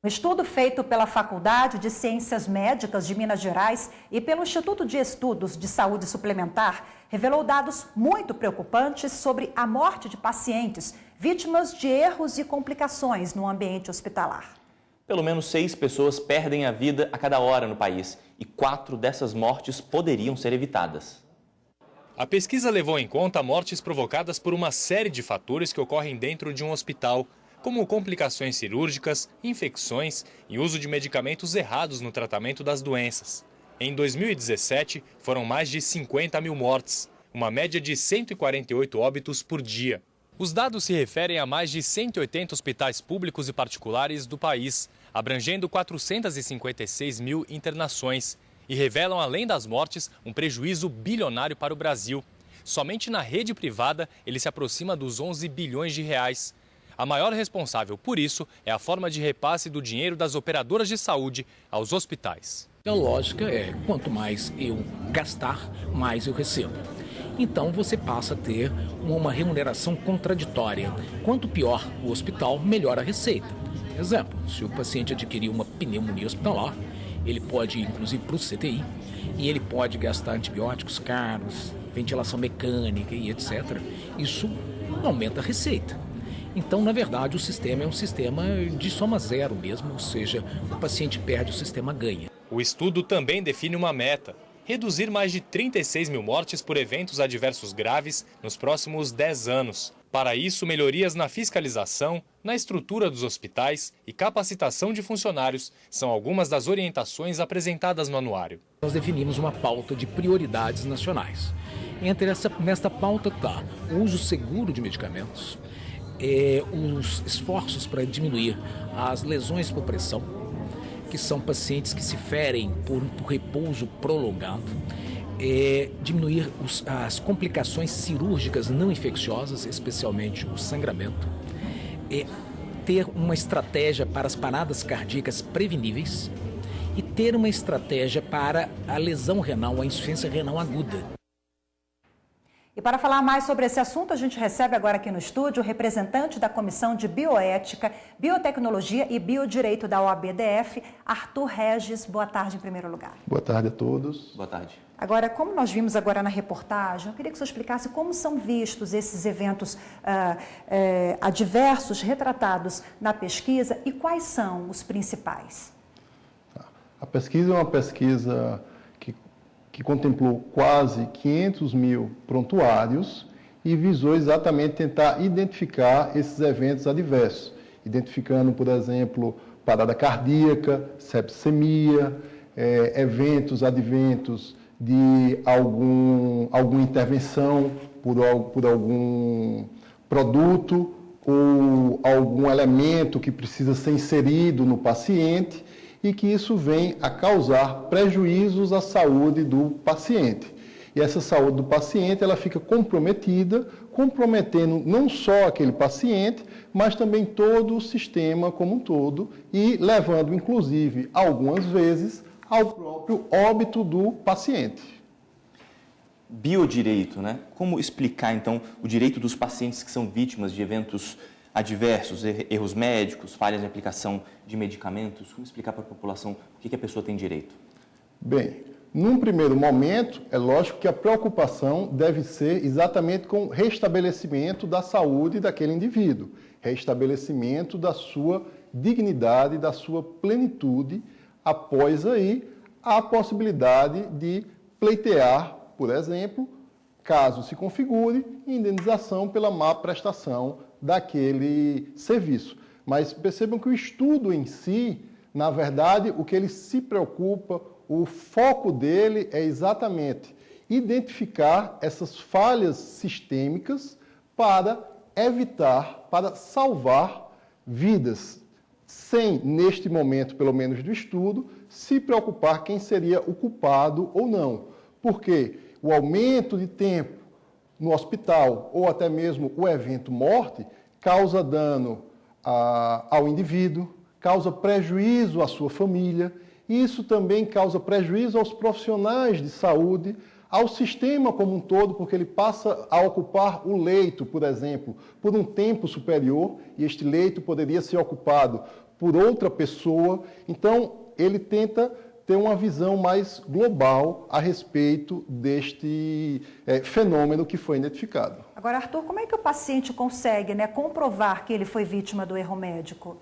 Um estudo feito pela Faculdade de Ciências Médicas de Minas Gerais e pelo Instituto de Estudos de Saúde Suplementar revelou dados muito preocupantes sobre a morte de pacientes vítimas de erros e complicações no ambiente hospitalar. Pelo menos 6 pessoas perdem a vida a cada hora no país e 4 dessas mortes poderiam ser evitadas. A pesquisa levou em conta mortes provocadas por uma série de fatores que ocorrem dentro de um hospital, como complicações cirúrgicas, infecções e uso de medicamentos errados no tratamento das doenças. Em 2017, foram mais de 50 mil mortes, uma média de 148 óbitos por dia. Os dados se referem a mais de 180 hospitais públicos e particulares do país, abrangendo 456 mil internações, e revelam, além das mortes, um prejuízo bilionário para o Brasil. Somente na rede privada, ele se aproxima dos 11 bilhões de reais. A maior responsável por isso é a forma de repasse do dinheiro das operadoras de saúde aos hospitais. A lógica é, quanto mais eu gastar, mais eu recebo. Então você passa a ter uma remuneração contraditória. Quanto pior o hospital, melhor a receita. Exemplo, se o paciente adquirir uma pneumonia hospitalar, ele pode ir inclusive para o CTI e ele pode gastar antibióticos caros, ventilação mecânica e etc. Isso aumenta a receita. Então, na verdade, o sistema é um sistema de soma zero mesmo, ou seja, o paciente perde, o sistema ganha. O estudo também define uma meta: reduzir mais de 36 mil mortes por eventos adversos graves nos próximos 10 anos. Para isso, melhorias na fiscalização, na estrutura dos hospitais e capacitação de funcionários são algumas das orientações apresentadas no anuário. Nós definimos uma pauta de prioridades nacionais. Nesta pauta está o uso seguro de medicamentos, os esforços para diminuir as lesões por pressão, que são pacientes que se ferem por repouso prolongado, diminuir as complicações cirúrgicas não infecciosas, especialmente o sangramento, ter uma estratégia para as paradas cardíacas preveníveis e ter uma estratégia para a lesão renal, a insuficiência renal aguda. E para falar mais sobre esse assunto, a gente recebe agora aqui no estúdio o representante da Comissão de Bioética, Biotecnologia e Biodireito da OAB-DF, Arthur Regis. Boa tarde, em primeiro lugar. Boa tarde a todos. Boa tarde. Agora, como nós vimos agora na reportagem, eu queria que o senhor explicasse como são vistos esses eventos adversos retratados na pesquisa e quais são os principais. A pesquisa é uma pesquisa que contemplou quase 500 mil prontuários e visou exatamente tentar identificar esses eventos adversos, identificando, por exemplo, parada cardíaca, septicemia, eventos adventos de alguma intervenção por algum produto ou algum elemento que precisa ser inserido no paciente, e que isso vem a causar prejuízos à saúde do paciente. E essa saúde do paciente, ela fica comprometida, comprometendo não só aquele paciente, mas também todo o sistema como um todo e levando, inclusive, algumas vezes, ao próprio óbito do paciente. Biodireito, né? Como explicar, então, o direito dos pacientes que são vítimas de eventos adversos, erros médicos, falhas em aplicação de medicamentos? Como explicar para a população o que a pessoa tem direito? Bem, num primeiro momento, é lógico que a preocupação deve ser exatamente com o restabelecimento da saúde daquele indivíduo, restabelecimento da sua dignidade, da sua plenitude, após aí a possibilidade de pleitear, por exemplo, caso se configure, indenização pela má prestação daquele serviço. Mas percebam que o estudo em si, na verdade, o que ele se preocupa, o foco dele é exatamente identificar essas falhas sistêmicas para evitar, para salvar vidas, sem, neste momento, pelo menos do estudo, se preocupar quem seria o culpado ou não. Porque o aumento de tempo no hospital, ou até mesmo o evento morte, causa dano ao indivíduo, causa prejuízo à sua família, e isso também causa prejuízo aos profissionais de saúde, ao sistema como um todo, porque ele passa a ocupar o leito, por exemplo, por um tempo superior, e este leito poderia ser ocupado por outra pessoa. Então, ele tenta ter uma visão mais global a respeito deste fenômeno que foi identificado. Agora, Arthur, como é que o paciente consegue, né, comprovar que ele foi vítima do erro médico?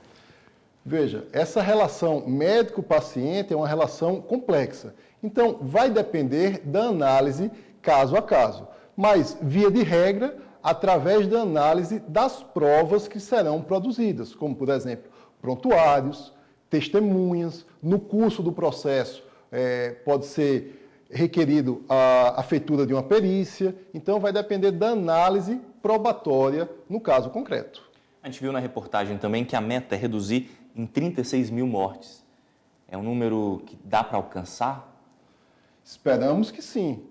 Veja, essa relação médico-paciente é uma relação complexa. Então, vai depender da análise caso a caso. Mas, via de regra, através da análise das provas que serão produzidas, como, por exemplo, prontuários, testemunhas. No curso do processo, pode ser requerido a feitura de uma perícia. Então, vai depender da análise probatória no caso concreto. A gente viu na reportagem também que a meta é reduzir em 36 mil mortes. É um número que dá para alcançar? Esperamos que sim.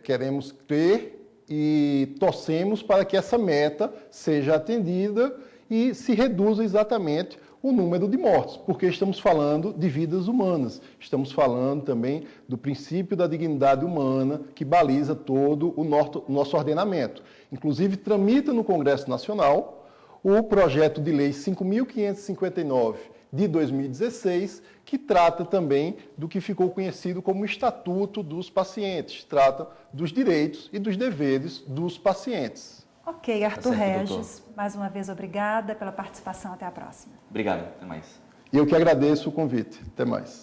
Queremos crer e torcemos para que essa meta seja atendida e se reduza exatamente o número de mortes, porque estamos falando de vidas humanas. Estamos falando também do princípio da dignidade humana que baliza todo o nosso ordenamento. Inclusive, tramita no Congresso Nacional o projeto de lei 5.559 de 2016, que trata também do que ficou conhecido como Estatuto dos Pacientes, trata dos direitos e dos deveres dos pacientes. Ok, Arthur Regis, doutor. mais uma vez obrigada pela participação, até a próxima. Obrigado, até mais. E eu que agradeço o convite, até mais.